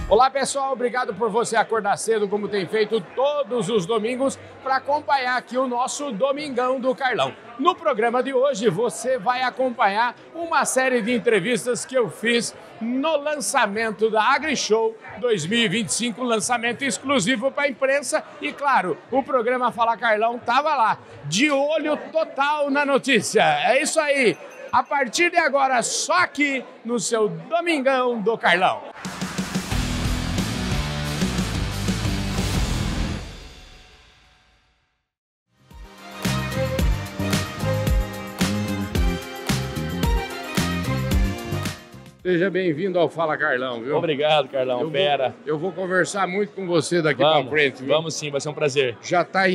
Olá pessoal, obrigado por você acordar cedo como tem feito todos os domingos para acompanhar aqui o nosso Domingão do Carlão. No programa de hoje você vai acompanhar uma série de entrevistas que eu fiz no lançamento da AgriShow 2025, lançamento exclusivo para a imprensa e claro, o programa Fala Carlão estava lá, de olho total na notícia. É isso aí, a partir de agora só aqui no seu Domingão do Carlão. Seja bem-vindo ao Fala Carlão, viu? Obrigado, Carlão. Eu vou conversar muito com você daqui para frente, viu? Vamos sim, vai ser um prazer. Já está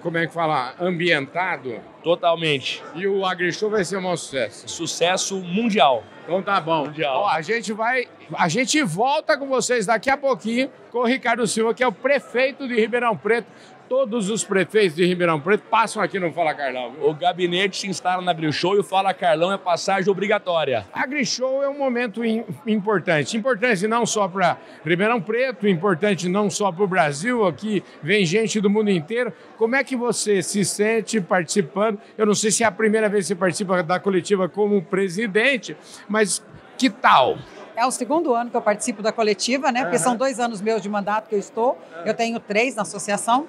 como é que fala, ambientado? Totalmente. E o AgriShow vai ser um sucesso? Sucesso mundial. Então tá bom. Mundial. Ó, a gente volta com vocês daqui a pouquinho com o Ricardo Silva, que é o prefeito de Ribeirão Preto. Todos os prefeitos de Ribeirão Preto passam aqui no Fala Carlão, viu? O gabinete se instala na AgriShow e o Fala Carlão é passagem obrigatória. A AgriShow é um momento importante. Importante não só para Ribeirão Preto, importante não só para o Brasil, aqui vem gente do mundo inteiro. Como é que você se sente participando? Eu não sei se é a primeira vez que você participa da coletiva como presidente, mas que tal? É o segundo ano que eu participo da coletiva, né? Porque são 2 anos meus de mandato que eu estou. Eu tenho 3 na associação.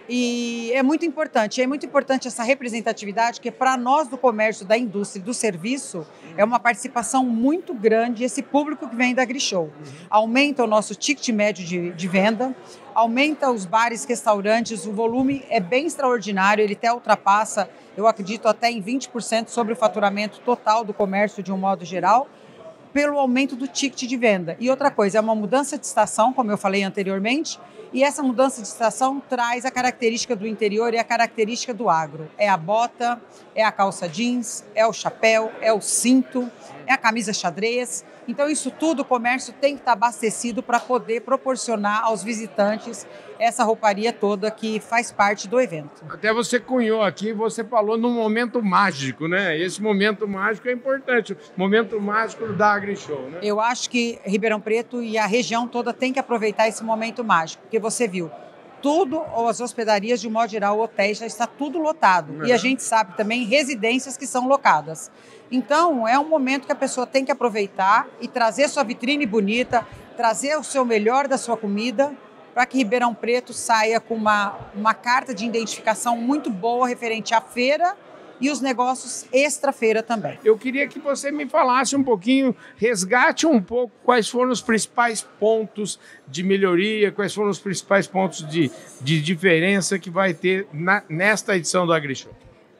E é muito importante essa representatividade, que para nós do comércio, da indústria e do serviço, é uma participação muito grande esse público que vem da AgriShow. Aumenta o nosso ticket médio de venda, aumenta os bares, restaurantes, o volume é bem extraordinário, ele até ultrapassa, eu acredito, até em 20% sobre o faturamento total do comércio de um modo geral, pelo aumento do ticket de venda. E outra coisa, é uma mudança de estação, como eu falei anteriormente, e essa mudança de estação traz a característica do interior e a característica do agro. É a bota, é a calça jeans, é o chapéu, é o cinto, é a camisa xadrez. Então isso tudo o comércio tem que estar abastecido para poder proporcionar aos visitantes essa rouparia toda que faz parte do evento. Até você cunhou aqui, você falou num momento mágico, né? Esse momento mágico é importante, o momento mágico da AgriShow, né? Eu acho que Ribeirão Preto e a região toda tem que aproveitar esse momento mágico, porque você viu, tudo, ou as hospedarias, de um modo geral, hotéis, já está tudo lotado. E a gente sabe também residências que são locadas. Então, é um momento que a pessoa tem que aproveitar e trazer sua vitrine bonita, trazer o seu melhor da sua comida, para que Ribeirão Preto saia com uma carta de identificação muito boa referente à feira e os negócios extra-feira também. Eu queria que você me falasse um pouquinho, resgate um pouco quais foram os principais pontos de melhoria, quais foram os principais pontos de diferença que vai ter nesta edição do AgriShow.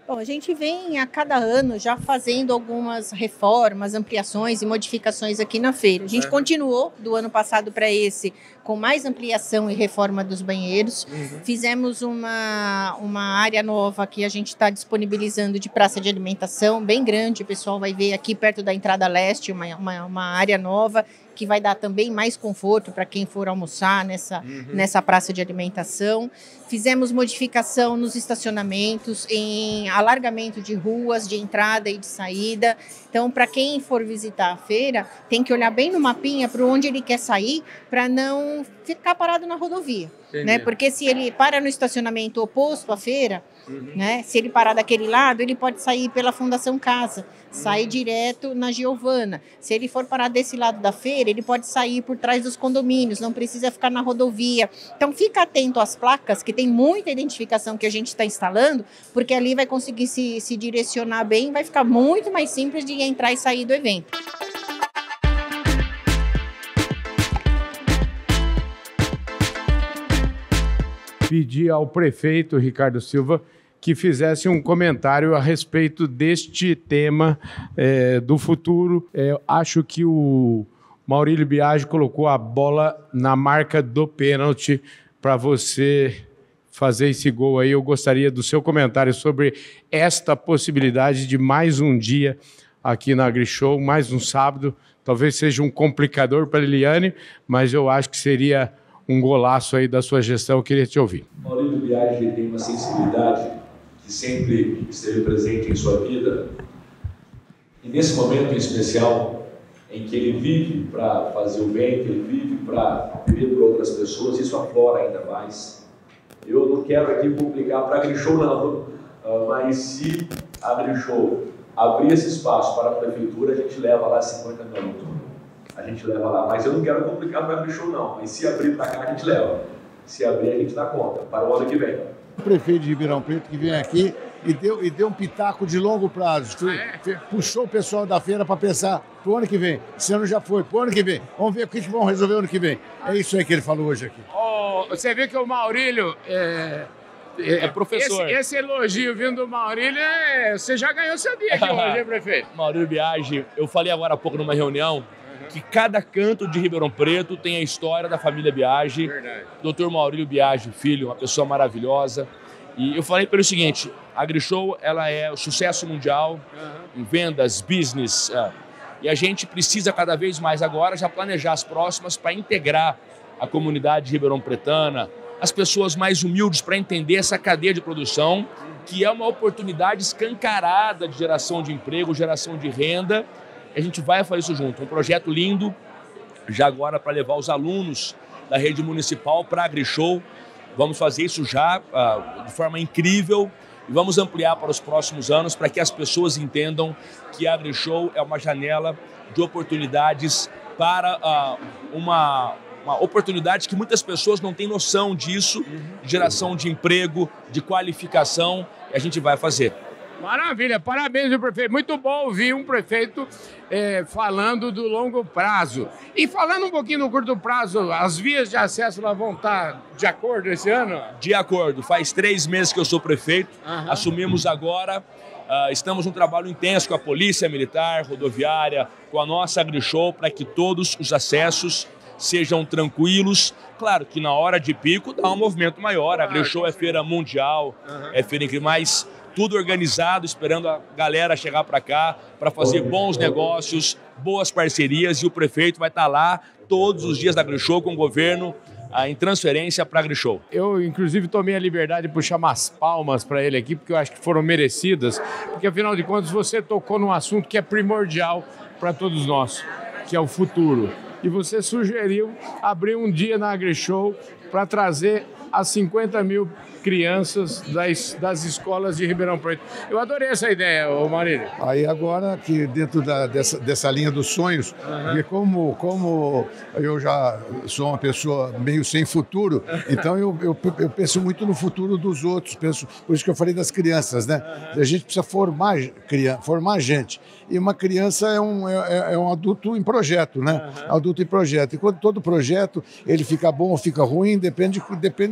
Bom, a gente vem a cada ano já fazendo algumas reformas, ampliações e modificações aqui na feira. A gente continuou do ano passado para esse com mais ampliação e reforma dos banheiros. Fizemos uma área nova que a gente está disponibilizando de praça de alimentação, bem grande. O pessoal vai ver aqui perto da entrada leste uma área nova que vai dar também mais conforto para quem for almoçar nessa praça de alimentação. Fizemos modificação nos estacionamentos, em alargamento de ruas de entrada e de saída. Então, para quem for visitar a feira, tem que olhar bem no mapinha para onde ele quer sair, para não ficar parado na rodovia. Né? Porque se ele para no estacionamento oposto à feira, né? Se ele parar daquele lado, ele pode sair pela Fundação Casa, sair direto na Giovana. Se ele for parar desse lado da feira, ele pode sair por trás dos condomínios, não precisa ficar na rodovia. Então fica atento às placas, que tem muita identificação que a gente está instalando, porque ali vai conseguir se direcionar bem, vai ficar muito mais simples de entrar e sair do evento. Pedi ao prefeito Ricardo Silva que fizesse um comentário a respeito deste tema do futuro. Acho que o Maurílio Biagi colocou a bola na marca do pênalti para você fazer esse gol aí. Eu gostaria do seu comentário sobre esta possibilidade de mais um dia aqui na AgriShow, mais um sábado. Talvez seja um complicador para a Liliane, mas eu acho que seria um golaço aí da sua gestão. Eu queria te ouvir. Maurílio Biagi tem uma sensibilidade que sempre esteve presente em sua vida. E nesse momento em especial, em que ele vive para fazer o bem, que ele vive para viver por outras pessoas, isso aflora ainda mais. Eu não quero aqui complicar para a AgriShow não, mas se a AgriShow abrir esse espaço para a prefeitura, a gente leva lá 50 minutos. A gente leva lá, mas eu não quero complicar para a AgriShow não, mas se abrir para cá a gente leva. Se abrir a gente dá conta, para o ano que vem. O prefeito de Ribeirão Preto que vem aqui e deu um pitaco de longo prazo. Puxou o pessoal da feira para pensar pro ano que vem. Esse ano já foi, pro ano que vem. Vamos ver o que vão resolver ano que vem. É isso aí que ele falou hoje aqui. Você viu que o Maurílio É professor. Esse elogio vindo do Maurílio, você já ganhou seu dia aqui hoje, hein, prefeito? Maurílio Biagi, eu falei agora há pouco numa reunião que cada canto de Ribeirão Preto tem a história da família Biagi. Verdade. Dr. Maurílio Biagi, filho, uma pessoa maravilhosa. E eu falei para ele o seguinte, a AgriShow, ela é o sucesso mundial em vendas, business. E a gente precisa cada vez mais agora já planejar as próximas para integrar a comunidade ribeirão pretana, as pessoas mais humildes para entender essa cadeia de produção, que é uma oportunidade escancarada de geração de emprego, geração de renda. A gente vai fazer isso junto. Um projeto lindo, já agora para levar os alunos da rede municipal para a AgriShow. Vamos fazer isso já de forma incrível e vamos ampliar para os próximos anos para que as pessoas entendam que a AgriShow é uma janela de oportunidades para uma oportunidade que muitas pessoas não têm noção disso, de geração de emprego, de qualificação, e a gente vai fazer. Maravilha, parabéns, meu prefeito. Muito bom ouvir um prefeito falando do longo prazo. E falando um pouquinho do curto prazo, as vias de acesso lá vão estar de acordo esse ano? De acordo. Faz 3 meses que eu sou prefeito, assumimos agora. Estamos num trabalho intenso com a Polícia Militar, Rodoviária, com a nossa AgriShow, para que todos os acessos sejam tranquilos. Claro que na hora de pico dá um movimento maior. A AgriShow é feira mundial, é feira incrível, mas tudo organizado, esperando a galera chegar para cá para fazer bons negócios, boas parcerias, e o prefeito vai estar lá todos os dias da AgriShow com o governo em transferência para a AgriShow. Eu, inclusive, tomei a liberdade de puxar umas palmas para ele aqui, porque eu acho que foram merecidas, porque, afinal de contas, você tocou num assunto que é primordial para todos nós, que é o futuro. E você sugeriu abrir um dia na AgriShow para trazer as 50 mil crianças das escolas de Ribeirão Preto. Eu adorei essa ideia, Maurílio. Aí agora que dentro dessa linha dos sonhos, porque como eu já sou uma pessoa meio sem futuro, então eu penso muito no futuro dos outros, por isso que eu falei das crianças, né? A gente precisa formar gente. E uma criança é um adulto em projeto, né? Adulto em projeto. E quando todo projeto ele fica bom ou fica ruim, depende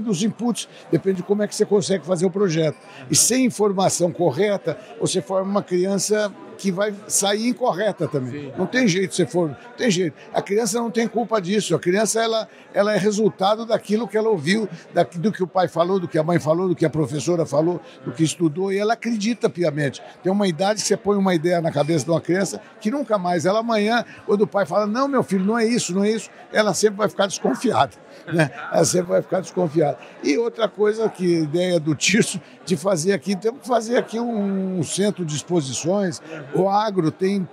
dos inputs, depende de como é que você consegue fazer o projeto. E sem informação correta, você forma uma criança que vai sair incorreta também. Sim. Não tem jeito de você for, não tem jeito. A criança não tem culpa disso. A criança ela é resultado daquilo que ela ouviu, do que o pai falou, do que a mãe falou, do que a professora falou, do que estudou, e ela acredita piamente. Tem uma idade que você põe uma ideia na cabeça de uma criança que nunca mais, ela amanhã, quando o pai fala, não, meu filho, não é isso, ela sempre vai ficar desconfiada. Né? Ela sempre vai ficar desconfiada. E outra coisa, que a ideia do Tirso, de fazer aqui, temos que fazer aqui um centro de exposições. O agro tem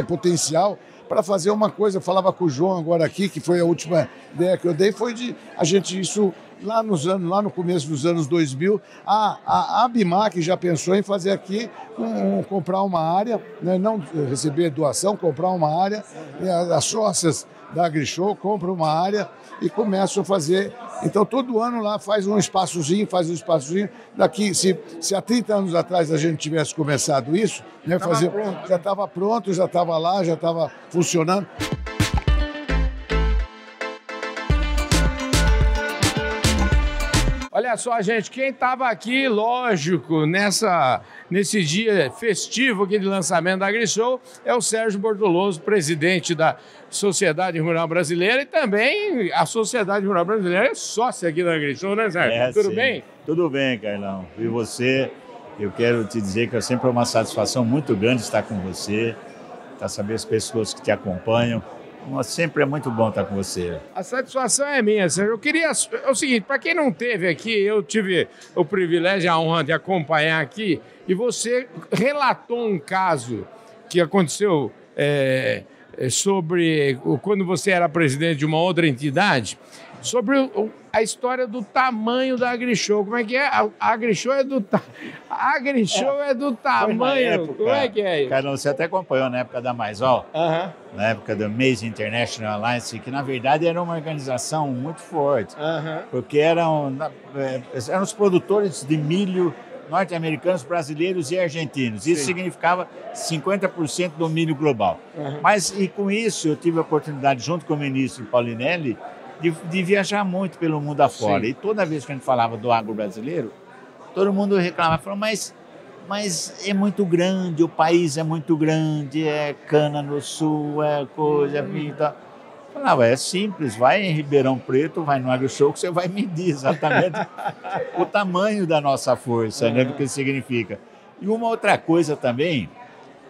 potencial para fazer uma coisa. Eu falava com o João agora aqui, que foi a última ideia que eu dei, foi de a gente, isso lá no começo dos anos 2000, a Abimac já pensou em fazer aqui, comprar uma área, né, não receber doação, comprar uma área, as sócias da AgriShow compram uma área e começam a fazer. Então, todo ano lá faz um espaçozinho. Daqui, se há 30 anos atrás a gente tivesse começado isso, né, já estava pronto, já estava lá, já estava funcionando. Olha só, gente, quem estava aqui, lógico, nesse dia festivo aqui de lançamento da AgriShow é o Sérgio Bortoloso, presidente da Sociedade Rural Brasileira, e também a Sociedade Rural Brasileira é sócia aqui da AgriShow, né, Sérgio? Tudo bem? Tudo bem, Carlão. E você, eu quero te dizer que é sempre uma satisfação muito grande estar com você, saber as pessoas que te acompanham. Sempre é muito bom estar com você. A satisfação é minha, Sérgio. Eu queria... É o seguinte, para quem não esteve aqui, eu tive o privilégio e a honra de acompanhar aqui, e você relatou um caso que aconteceu sobre quando você era presidente de uma outra entidade, sobre a história do tamanho da AgriShow. Como é que é? A AgriShow é do tamanho. Como é que é isso? Carlão, você até acompanhou na época da Maisol, na época da Maize International Alliance, que na verdade era uma organização muito forte, porque eram os produtores de milho norte-americanos, brasileiros e argentinos. Isso significava 50% do milho global. Mas, e com isso, eu tive a oportunidade, junto com o ministro Paulinelli, de viajar muito pelo mundo afora. E toda vez que a gente falava do agro brasileiro, todo mundo reclamava, falou, mas é muito grande, o país é muito grande, é cana no sul, é coisa, vida. Falava, é simples, vai em Ribeirão Preto, vai no AgriShow, que você vai medir exatamente o tamanho da nossa força, né, do que significa. E uma outra coisa também,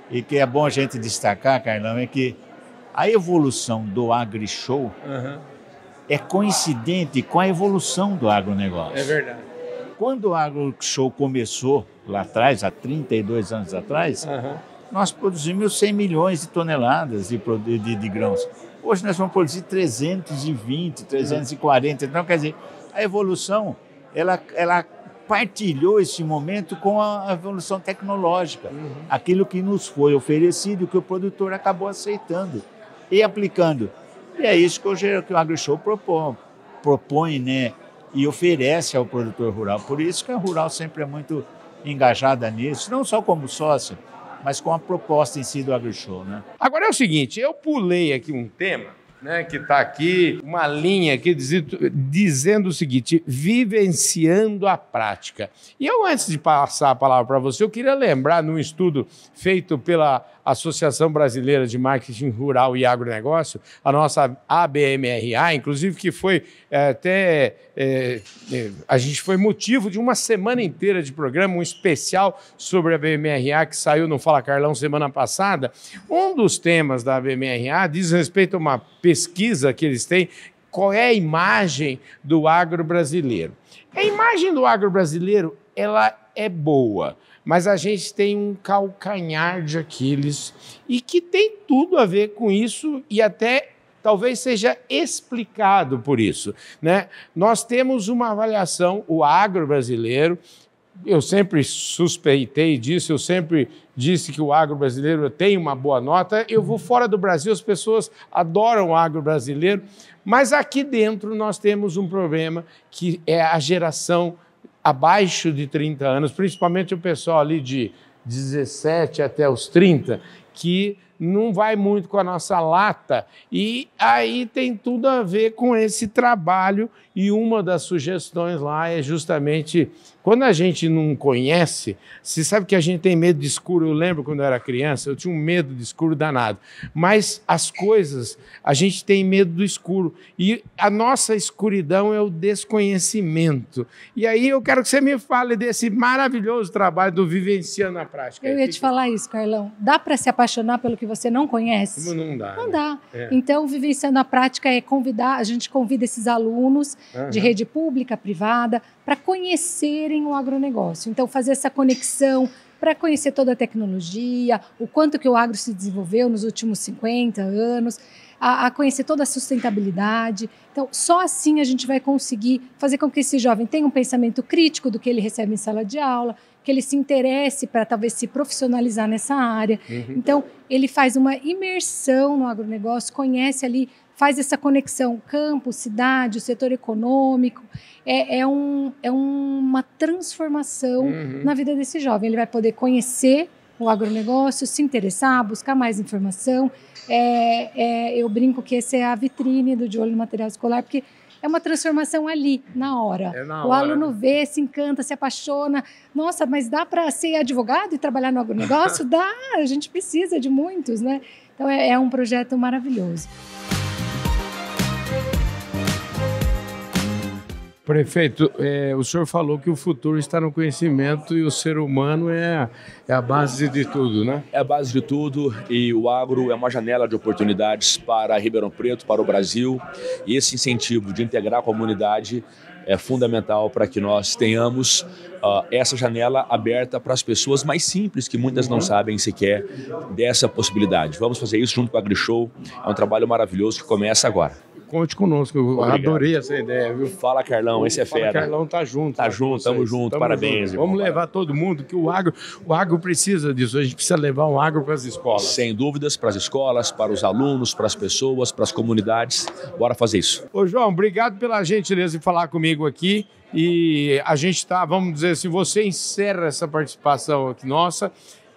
e que é bom a gente destacar, Carlão, é que a evolução do AgriShow é coincidente com a evolução do agronegócio. É verdade. Quando o AgriShow começou lá atrás, há 32 anos atrás, nós produzimos 100 milhões de toneladas de grãos. Hoje nós vamos produzir 320, 340. Então, quer dizer, a evolução, ela partilhou esse momento com a evolução tecnológica. Aquilo que nos foi oferecido, que o produtor acabou aceitando e aplicando. E é isso que o AgriShow propõe, né? E oferece ao produtor rural. Por isso que a Rural sempre é muito engajada nisso, não só como sócia, mas com a proposta em si do AgriShow, né? Agora é o seguinte, eu pulei aqui um tema, né, que está aqui, uma linha aqui dizendo o seguinte, vivenciando a prática. E eu, antes de passar a palavra para você, eu queria lembrar num estudo feito pela Associação Brasileira de Marketing Rural e Agronegócio, a nossa ABMRA, inclusive que foi a gente foi motivo de uma semana inteira de programa, um especial sobre a ABMRA que saiu no Fala Carlão semana passada. Um dos temas da ABMRA diz respeito a uma pesquisa que eles têm, qual é a imagem do agro brasileiro. A imagem do agro brasileiro, ela é boa, mas a gente tem um calcanhar de Aquiles e que tem tudo a ver com isso e até talvez seja explicado por isso, né? Nós temos uma avaliação, o agro brasileiro, eu sempre suspeitei disso, eu sempre disse que o agro brasileiro tem uma boa nota, eu vou fora do Brasil, as pessoas adoram o agro brasileiro, mas aqui dentro nós temos um problema que é a geração abaixo de 30 anos, principalmente o pessoal ali de 17 até os 30, que não vai muito com a nossa lata, e aí tem tudo a ver com esse trabalho, e uma das sugestões lá é justamente, quando a gente não conhece, você sabe que a gente tem medo de escuro, eu lembro quando eu era criança, eu tinha um medo de escuro danado, mas as coisas, a gente tem medo do escuro, e a nossa escuridão é o desconhecimento, e aí eu quero que você me fale desse maravilhoso trabalho do Vivenciando a Prática. Eu ia te falar isso, Carlão, dá para se apaixonar pelo que você não conhece? Como não dá? Não né? dá. É. Então, Vivenciando a Prática é a gente convida esses alunos de rede pública, privada, para conhecerem o agronegócio. Então, fazer essa conexão para conhecer toda a tecnologia, o quanto que o agro se desenvolveu nos últimos 50 anos, a conhecer toda a sustentabilidade. Então, só assim a gente vai conseguir fazer com que esse jovem tenha um pensamento crítico do que ele recebe em sala de aula, que ele se interesse para talvez se profissionalizar nessa área. Então, ele faz uma imersão no agronegócio, conhece ali, faz essa conexão campo, cidade, o setor econômico. É uma transformação na vida desse jovem. Ele vai poder conhecer o agronegócio, se interessar, buscar mais informação. Eu brinco que essa é a vitrine do De Olho no Material Escolar, porque é uma transformação ali, na hora. O aluno vê, se encanta, se apaixona. Nossa, mas dá para ser advogado e trabalhar no agronegócio? Dá, a gente precisa de muitos, né? Então é um projeto maravilhoso. Prefeito, o senhor falou que o futuro está no conhecimento e o ser humano é a base de tudo, né? É a base de tudo e o agro é uma janela de oportunidades para Ribeirão Preto, para o Brasil. E esse incentivo de integrar a comunidade é fundamental para que nós tenhamos essa janela aberta para as pessoas mais simples, que muitas não sabem sequer dessa possibilidade. Vamos fazer isso junto com a AgriShow. É um trabalho maravilhoso que começa agora. Conte conosco, eu adorei essa ideia, viu? Fala, Carlão, esse é fera. Fala, Carlão, tá junto. Tá junto, tamo junto, parabéns. Junto. Vamos levar todo mundo, que o agro precisa disso, a gente precisa levar o agro para as escolas. Sem dúvidas, para as escolas, para os alunos, para as pessoas, para as comunidades. Bora fazer isso. Ô, João, obrigado pela gentileza de falar comigo aqui. E a gente está, vamos dizer assim, você encerra essa participação aqui nossa.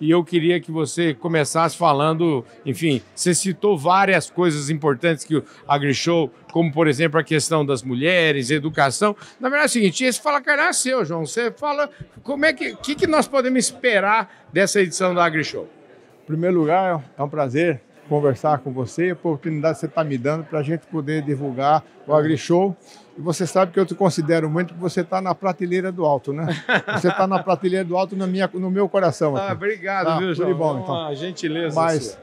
E eu queria que você começasse falando, enfim, você citou várias coisas importantes que o AgriShow, como, por exemplo, a questão das mulheres, educação. Na verdade é o seguinte, esse Fala Carlão é seu, João. Você fala, como é que nós podemos esperar dessa edição do AgriShow? Em primeiro lugar, é um prazer conversar com você, a oportunidade que você está me dando para a gente poder divulgar o AgriShow. E você sabe que eu te considero muito porque você está na prateleira do alto, né? Você está na prateleira do alto no meu coração. Aqui. Obrigado, viu, João? Tudo bom, então. Gentileza. Mas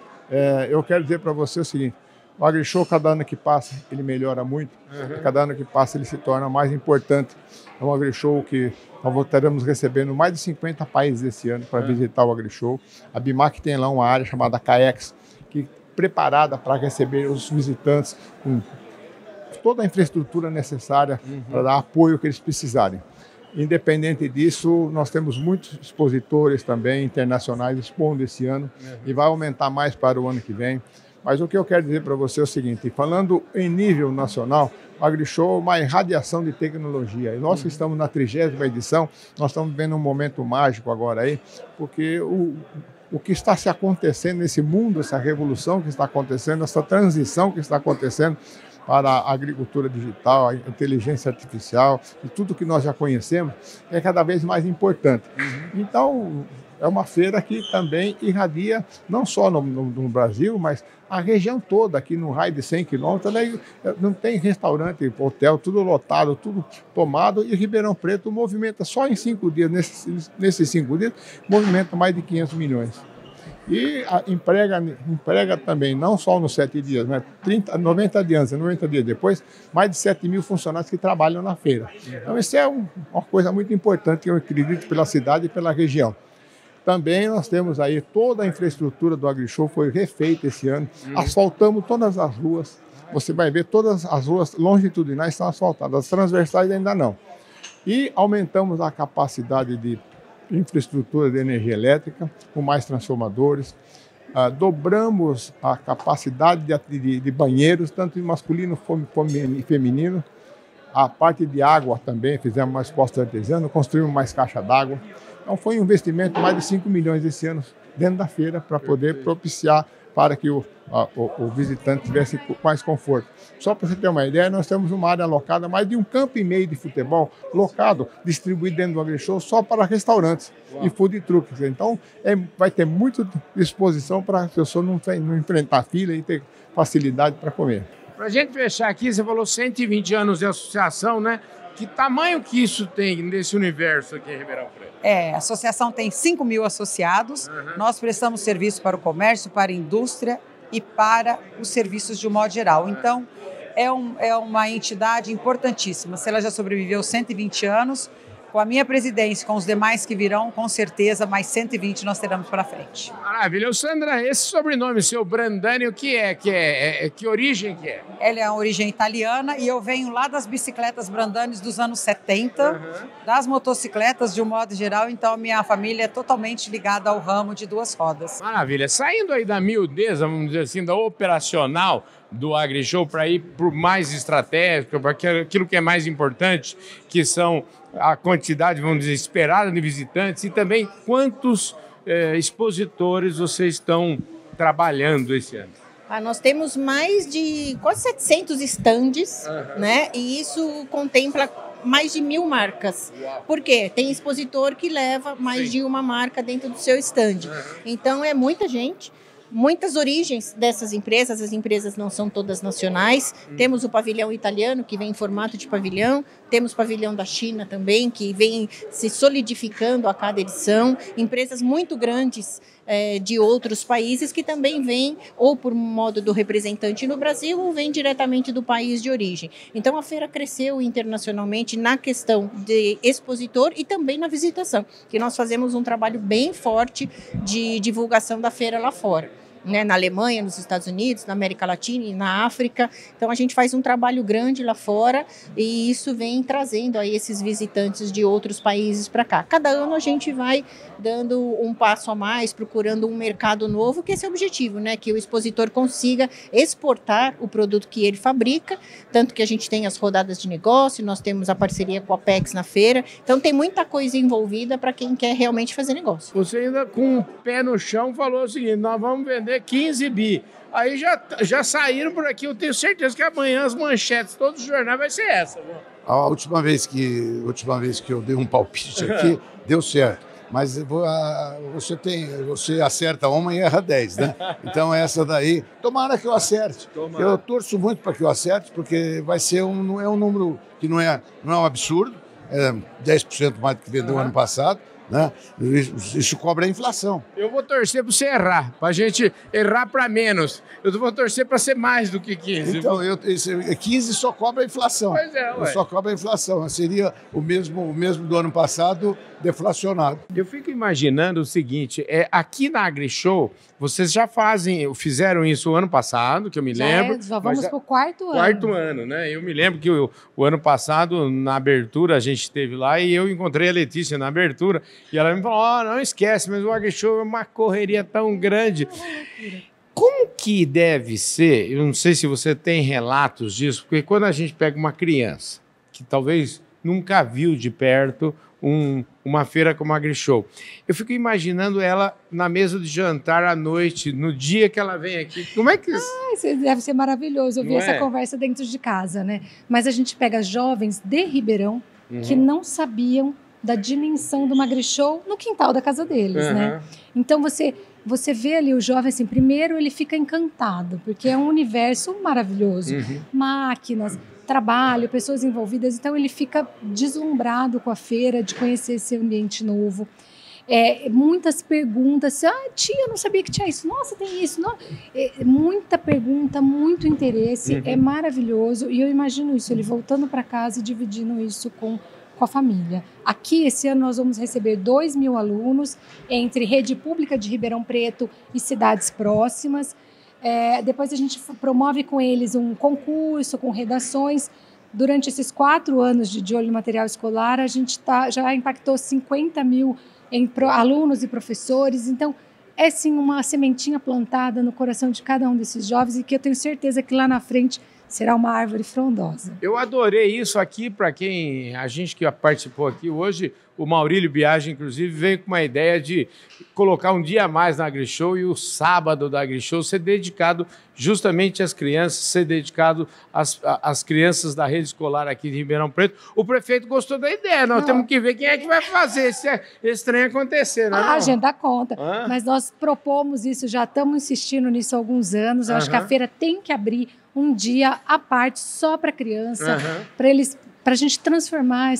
eu quero dizer para você o seguinte, o AgriShow, cada ano que passa, ele melhora muito. Cada ano que passa, ele se torna mais importante. É um AgriShow que nós estaremos recebendo mais de 50 países esse ano para visitar o AgriShow. A BIMAC tem lá uma área chamada CAEX, que preparada para receber os visitantes com toda a infraestrutura necessária para dar apoio que eles precisarem. Independente disso, nós temos muitos expositores também internacionais expondo esse ano e vai aumentar mais para o ano que vem. Mas o que eu quero dizer para você é o seguinte, falando em nível nacional, o AgriShow é uma irradiação de tecnologia. E nós que estamos na 30ª edição, nós estamos vivendo um momento mágico agora aí, porque o que está se acontecendo nesse mundo, essa revolução que está acontecendo, essa transição que está acontecendo para a agricultura digital, a inteligência artificial e tudo que nós já conhecemos, é cada vez mais importante. Então, é uma feira que também irradia, não só no Brasil, mas a região toda, aqui no raio de 100 quilômetros, não tem restaurante, hotel, tudo lotado, tudo tomado, e Ribeirão Preto movimenta só em 5 dias, nesses 5 dias, movimenta mais de 500 milhões. E emprega também, não só nos 7 dias, mas 90 dias depois, mais de 7 mil funcionários que trabalham na feira. Então, isso é uma coisa muito importante que eu acredito pela cidade e pela região. Também nós temos aí toda a infraestrutura do AgriShow, foi refeita esse ano, asfaltamos todas as ruas, você vai ver todas as ruas longitudinais estão asfaltadas, as transversais ainda não. E aumentamos a capacidade de infraestrutura de energia elétrica, com mais transformadores, dobramos a capacidade de banheiros, tanto masculino como feminino, a parte de água também, fizemos mais postos artesianos, construímos mais caixa d'água. Então foi um investimento de mais de 5 milhões esse ano dentro da feira para poder propiciar para que o visitante tivesse mais conforto. Só para você ter uma ideia, nós temos uma área alocada, mais de 1,5 campo de futebol locado, distribuído dentro do AgriShow só para restaurantes e food trucks. Então vai ter muita disposição para a pessoa não enfrentar fila e ter facilidade para comer. Para a gente fechar aqui, você falou 120 anos de associação, né? Que tamanho que isso tem nesse universo aqui em Ribeirão Preto? A associação tem 5 mil associados. Nós prestamos serviço para o comércio, para a indústria e para os serviços de um modo geral. Então, é uma entidade importantíssima. Se ela já sobreviveu 120 anos, com a minha presidência, com os demais que virão, com certeza, mais 120 nós teremos para frente. Maravilha. Sandra, esse sobrenome seu, Brandani, o que é? Que origem que é? Ela é uma origem italiana e eu venho lá das bicicletas Brandanes dos anos 70, das motocicletas de um modo geral, então a minha família é totalmente ligada ao ramo de 2 rodas. Maravilha. Saindo aí da miudeza, vamos dizer assim, da operacional do AgriShow para ir para o mais estratégico, para aquilo que é mais importante, que são a quantidade, vamos dizer, esperada de visitantes e também quantos expositores vocês estão trabalhando esse ano. Nós temos mais de quase 700 estandes, né? E isso contempla mais de 1.000 marcas. Por quê? Tem expositor que leva mais de uma marca dentro do seu estande. Então, é muita gente. muitas origens dessas empresas, as empresas não são todas nacionais, temos o pavilhão italiano, que vem em formato de pavilhão, temos o pavilhão da China também, que vem se solidificando a cada edição, empresas muito grandes de outros países que também vêm ou por modo do representante no Brasil ou vêm diretamente do país de origem. Então a feira cresceu internacionalmente na questão de expositor e também na visitação, que nós fazemos um trabalho bem forte de divulgação da feira lá fora. Na Alemanha, nos Estados Unidos, na América Latina e na África. Então a gente faz um trabalho grande lá fora e isso vem trazendo aí esses visitantes de outros países para cá. Cada ano a gente vai dando um passo a mais, procurando um mercado novo, que esse é o objetivo, né? Que o expositor consiga exportar o produto que ele fabrica, tanto que a gente tem as rodadas de negócio, nós temos a parceria com a Apex na feira, então tem muita coisa envolvida para quem quer realmente fazer negócio. Você ainda com o pé no chão falou o seguinte, nós vamos vender 15 bi. Aí já saíram por aqui, eu tenho certeza que amanhã as manchetes, todos os jornais vai ser essa. Viu? A última vez que eu dei um palpite aqui, deu certo. Mas você acerta uma e erra 10, né? Então essa daí, tomara que eu acerte. Tomara. Eu torço muito para que eu acerte, porque vai ser um número que não é um absurdo, é 10% mais do que vendeu ano passado. Né? Isso cobra a inflação. Eu vou torcer para você errar, para a gente errar para menos. Eu vou torcer para ser mais do que 15. Então, 15 só cobra a inflação. Pois é, ué. Só cobra a inflação. Seria o mesmo do ano passado, deflacionado. Eu fico imaginando o seguinte, aqui na AgriShow, vocês já fizeram isso o ano passado, que eu me lembro. Já vamos para o quarto ano. Quarto ano, né? Eu me lembro que o ano passado, na abertura, a gente esteve lá e eu encontrei a Letícia na abertura e ela me falou, não esquece, mas o AgriShow é uma correria tão grande. Como que deve ser, eu não sei se você tem relatos disso, porque quando a gente pega uma criança que talvez nunca viu de perto uma feira como a AgriShow, eu fico imaginando ela na mesa de jantar à noite, no dia que ela vem aqui. Como é que isso? Deve ser maravilhoso ouvir essa conversa dentro de casa, né? Mas a gente pega jovens de Ribeirão que não sabiam da dimensão do AgriShow no quintal da casa deles, né? Então você vê ali o jovem, assim, primeiro ele fica encantado, porque é um universo maravilhoso. Máquinas, trabalho, pessoas envolvidas, então ele fica deslumbrado com a feira, de conhecer esse ambiente novo. Muitas perguntas, tia, eu não sabia que tinha isso, nossa, tem isso, não. Muita pergunta, muito interesse, é maravilhoso, e eu imagino isso, ele voltando para casa e dividindo isso com a família. Aqui, esse ano, nós vamos receber 2.000 alunos entre rede pública de Ribeirão Preto e cidades próximas. Depois a gente promove com eles um concurso com redações. Durante esses 4 anos de Olho no Material Escolar, a gente já impactou 50.000 alunos e professores. Então, é sim uma sementinha plantada no coração de cada um desses jovens e que eu tenho certeza que lá na frente será uma árvore frondosa. Eu adorei isso aqui, para a gente que participou aqui hoje, o Maurílio Biagi, inclusive, veio com uma ideia de colocar um dia a mais na AgriShow e o sábado da AgriShow ser dedicado justamente às crianças, ser dedicado às crianças da rede escolar aqui de Ribeirão Preto. O prefeito gostou da ideia, nós temos que ver quem é que vai fazer esse trem acontecer, né? A agenda conta, mas nós propomos isso, já estamos insistindo nisso há alguns anos, eu acho que a feira tem que abrir um dia à parte só para criança, para a gente transformar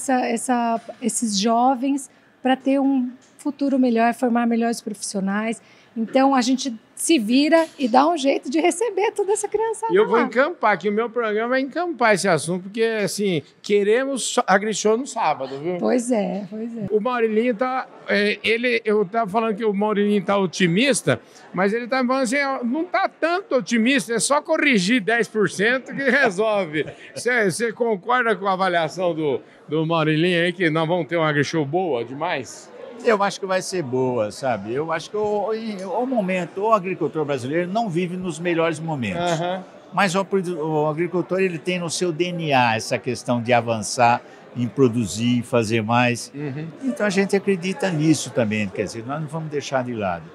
esses jovens para ter um futuro melhor, formar melhores profissionais. Então, a gente se vira e dá um jeito de receber toda essa criançada. E eu vou encampar, que o meu programa vai encampar esse assunto, porque, assim, queremos AgriShow no sábado, viu? Pois é. O Maurilinho eu estava falando que o Maurilinho está otimista, mas ele está falando assim, não está tanto otimista, é só corrigir 10% que resolve. Você concorda com a avaliação do Maurilinho aí, que nós vamos ter uma AgriShow boa demais? Eu acho que vai ser boa, sabe? Eu acho que o agricultor brasileiro não vive nos melhores momentos. Mas o agricultor ele tem no seu DNA essa questão de avançar em produzir, fazer mais. Então a gente acredita nisso também, quer dizer, nós não vamos deixar de lado.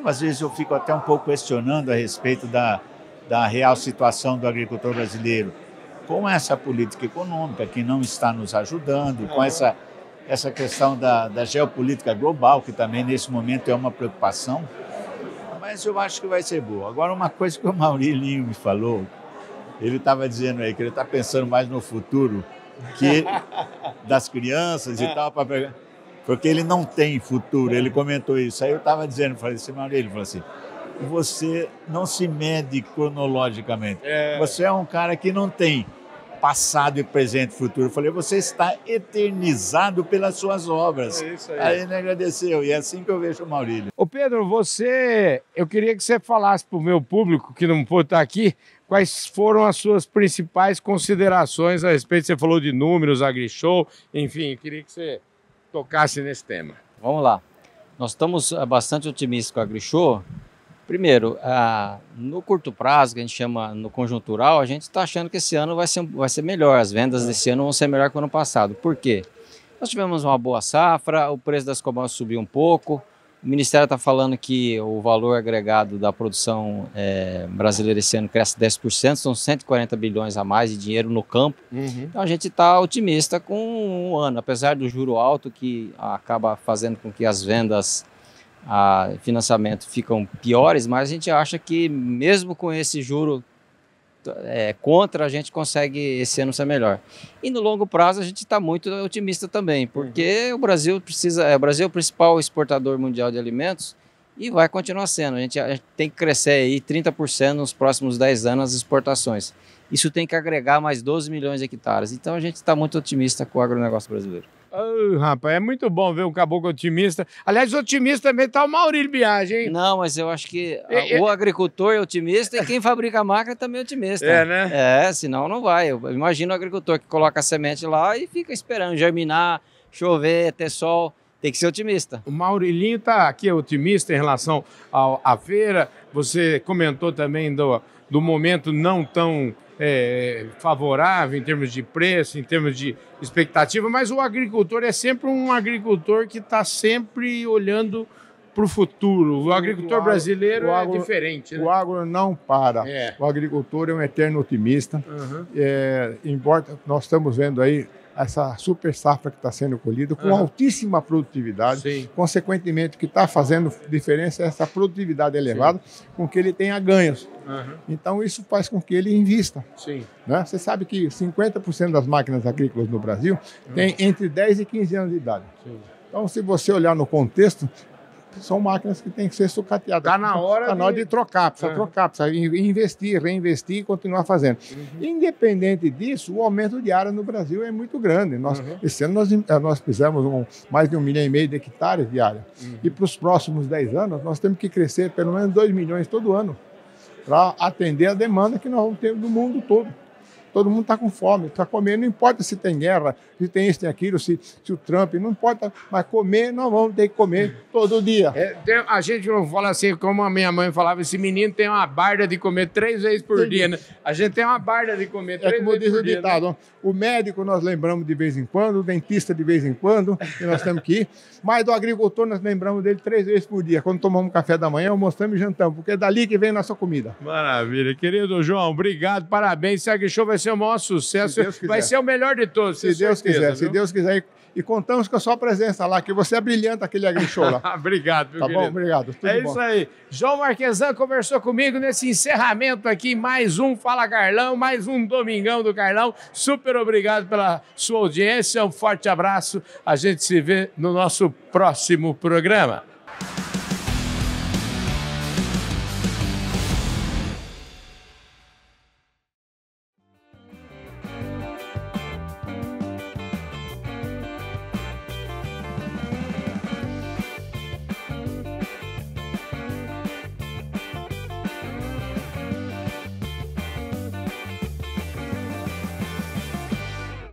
Às vezes eu fico até um pouco questionando a respeito da real situação do agricultor brasileiro, com essa política econômica que não está nos ajudando, com essa questão da geopolítica global, que também nesse momento é uma preocupação. mas eu acho que vai ser boa. Agora, uma coisa que o Maurílio me falou, ele estava dizendo aí que ele está pensando mais no futuro que das crianças e tal, porque ele não tem futuro, ele comentou isso. Aí eu estava dizendo, falei assim, Maurílio, falou assim, você não se mede cronologicamente, você é um cara que não tem passado e presente e futuro. Eu falei, você está eternizado pelas suas obras. É isso aí. Aí ele agradeceu, e é assim que eu vejo o Maurílio. Ô Pedro, eu queria que você falasse para o meu público que não pôde estar aqui, quais foram as suas principais considerações a respeito, você falou de números, AgriShow, enfim, eu queria que você tocasse nesse tema. Vamos lá. Nós estamos bastante otimistas com a AgriShow. Primeiro, no curto prazo, que a gente chama no conjuntural, a gente está achando que esse ano vai ser melhor, as vendas desse ano vão ser melhor que o ano passado. Por quê? Nós tivemos uma boa safra, o preço das commodities subiu um pouco, o Ministério está falando que o valor agregado da produção brasileira esse ano cresce 10%, são 140 bilhões a mais de dinheiro no campo. Então a gente está otimista com o ano, apesar do juro alto que acaba fazendo com que as vendas financiamento ficam piores, mas a gente acha que mesmo com esse juro contra, a gente consegue esse ano ser melhor. E no longo prazo a gente está muito otimista também, porque o Brasil é o principal exportador mundial de alimentos e vai continuar sendo. A gente tem que crescer aí 30% nos próximos 10 anos as exportações. Isso tem que agregar mais 12 milhões de hectares. Então a gente está muito otimista com o agronegócio brasileiro. Rapaz, é muito bom ver um caboclo otimista. Aliás, otimista também tá o Maurílio Biagi, hein? Não, mas eu acho que o agricultor é otimista e quem fabrica a máquina também é otimista. Né? Senão não vai. Eu imagino o agricultor que coloca a semente lá e fica esperando germinar, chover, ter sol. Tem que ser otimista. O Maurilinho tá aqui otimista em relação à feira. Você comentou também do momento não tão favorável em termos de preço, em termos de expectativa, mas o agricultor é sempre um agricultor que está sempre olhando para o futuro. O agricultor brasileiro é diferente. Né? O agro não para. O agricultor é um eterno otimista. Embora nós estamos vendo aí essa super safra que está sendo colhida com altíssima produtividade. Sim. Consequentemente, o que está fazendo diferença é essa produtividade elevada com que ele tenha ganhos. Então, isso faz com que ele invista. Sim. Né? Você sabe que 50% das máquinas agrícolas no Brasil têm entre 10 e 15 anos de idade. Sim. Então, se você olhar no contexto, são máquinas que têm que ser sucateadas. Está na hora de trocar, precisa trocar, precisa investir, reinvestir e continuar fazendo. Independente disso, o aumento de área no Brasil é muito grande. Esse ano nós fizemos mais de 1,5 milhão de hectares de área. E para os próximos 10 anos, nós temos que crescer pelo menos 2 milhões todo ano para atender a demanda que nós vamos ter do mundo todo. Todo mundo está com fome, está comendo, não importa se tem guerra, se tem isso, tem aquilo, se o Trump, não importa, mas comer, nós vamos ter que comer todo dia. A gente não fala assim, como a minha mãe falava, esse menino tem uma barda de comer 3 vezes por dia, né? A gente tem uma barda de comer 3 vezes por dia. Como diz o ditado, né? O médico nós lembramos de vez em quando, o dentista de vez em quando, que nós temos que ir, mas do agricultor nós lembramos dele 3 vezes por dia, quando tomamos café da manhã, almoçamos e jantamos, porque é dali que vem nossa comida. Maravilha. Querido João, obrigado, parabéns. Esse AgriShow vai ser o maior sucesso, vai ser o melhor de todos. Se Deus quiser, se Deus quiser. E contamos com a sua presença lá, que você é brilhante aquele AgriShow lá. Obrigado, meu querido. Bom? Obrigado. Tudo bom. Isso aí. João Marquesan conversou comigo nesse encerramento aqui, mais um Fala Carlão, mais um Domingão do Carlão. Super obrigado pela sua audiência, um forte abraço. A gente se vê no nosso próximo programa.